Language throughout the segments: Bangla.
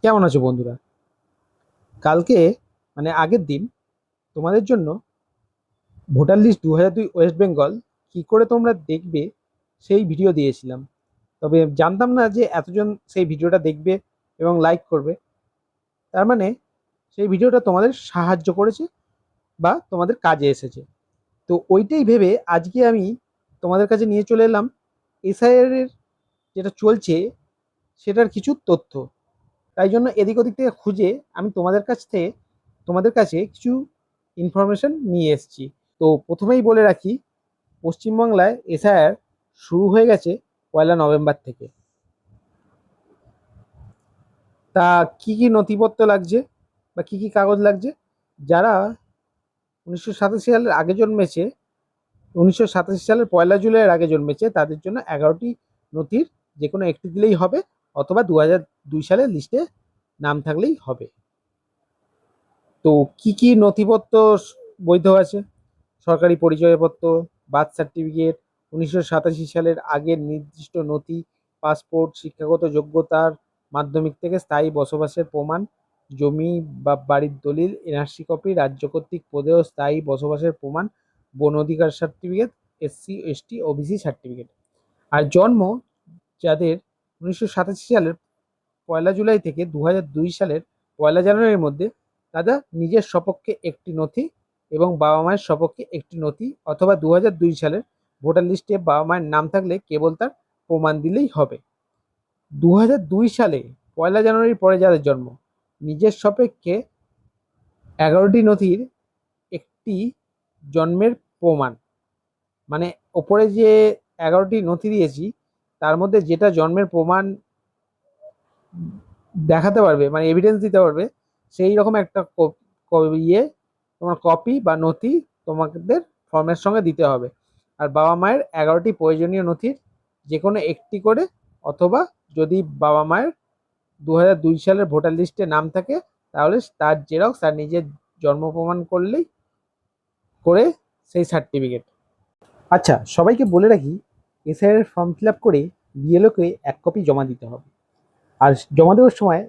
কেমন আছো বন্ধুরা? কালকে মানে আগের দিন তোমাদের জন্য ভোটার লিস্ট 2002 ওয়েস্ট বেঙ্গল কি করে তোমরা দেখবে সেই ভিডিও দিয়েছিলাম। তবে জানতাম না যে এতজন সেই ভিডিওটা দেখবে এবং লাইক করবে। তার মানে সেই ভিডিওটা তোমাদের সাহায্য করেছে বা তোমাদের কাজে এসেছে। তো ওইটাই ভেবে আজকে আমি তোমাদের কাছে নিয়ে চলে এলাম এসআইআর এর যেটা চলছে সেটার কিছু তথ্য। তাই জন্য এদিক ওদিক থেকে খুঁজে আমি তোমাদের কাছে কিছু ইনফরমেশন নিয়ে এসেছি। তো প্রথমেই বলে রাখি, পশ্চিমবাংলায় এসআইআর শুরু হয়ে গেছে 1 নভেম্বর থেকে। তা কি কি নথিপত্র লাগছে বা কি কি কাগজ লাগছে? যারা 1987 সালের আগে জন্মেছে, 1987 সালের 1 জুলাইয়ের আগে জন্মেছে, তাদের জন্য 11টি নথির যে কোনো একটি দিলেই হবে, অথবা 2002 সালের লিস্টে নাম থাকলেই হবে। তো কি কি নথিপত্র বৈধ আছে? সরকারি পরিচয়পত্র, বার্থ সার্টিফিকেট, 1987 সালের আগের নির্দিষ্ট নথি, পাসপোর্ট, শিক্ষাগত যোগ্যতার, মাধ্যমিক থেকে স্থায়ী বসবাসের প্রমাণ, জমি বা বাড়ির দলিল, এনআরসি কপি, রাজ্য কর্তৃক প্রদেয় স্থায়ী বসবাসের প্রমাণ, বন অধিকার certificate, SC ST OBC certificate. আর জন্ম যাদের 1987 সালের 1 জুলাই থেকে 2002 সালের 1 জানুয়ারির মধ্যে, তারা নিজের সপক্ষে একটি নথি এবং বাবা মায়ের সপক্ষে একটি নথি, অথবা 2002 সালের ভোটার লিস্টে বাবা মায়ের নাম থাকলে কেবল তার প্রমাণ দিলেই হবে। 2002 সালে 1 জানুয়ারির পরে যাদের জন্ম, নিজের সপক্ষে 11টি নথির একটি জন্মের প্রমাণ, মানে ওপরে যে 11টি নথি দিয়েছি তার মধ্যে যেটা জন্মের প্রমাণ দেখাতে পারবে, মানে এভিডেন্স দিতে পারবে, সেই রকম একটা ইয়ে তোমার কপি বা নথি তোমাদের ফর্মের সঙ্গে দিতে হবে। আর বাবা মায়ের 11টি প্রয়োজনীয় নথির যে কোনো একটি করে, অথবা যদি বাবা মায়ের 2002 সালের ভোটার লিস্টে নাম থাকে তাহলে তার জেরক্স আর নিজের জন্ম প্রমাণ করলেই করে সেই সার্টিফিকেট। আচ্ছা, সবাইকে বলে রাখি, এসআইআর ফর্ম ফিল আপ করে বিএলওকে 1 কপি জমা দিতে হবে। আর জমা দেওয়ার সময়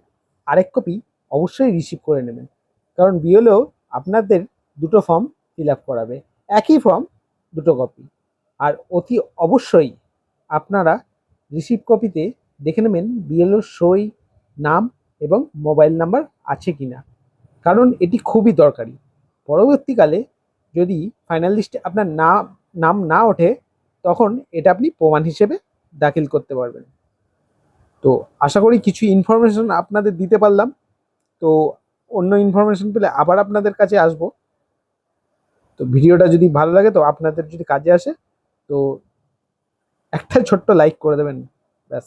আরেক কপি অবশ্যই রিসিভ করে নেবেন, কারণ বিএলও আপনাদের দুটো ফর্ম ফিল আপ করাবে, একই ফর্ম দুটো কপি। আর অতি অবশ্যই আপনারা রিসিভ কপিতে দেখে নেবেন বিএলওর সই, নাম এবং মোবাইল নাম্বার আছে কি না, কারণ এটি খুবই দরকারি। পরবর্তীকালে যদি ফাইনাল লিস্টে আপনার নাম না ওঠে, তখন এটা আপনি প্রমাণ হিসেবে দাখিল করতে পারবেন। তো আশা করি কিছু ইনফরমেশন আপনাদের দিতে পারলাম। তো অন্য ইনফরমেশন পেলে আবার আপনাদের কাছে আসবো। তো ভিডিওটা যদি ভালো লাগে, তো আপনাদের যদি কাজে আসে, তো একটা ছোট্ট লাইক করে দেবেন, ব্যাস।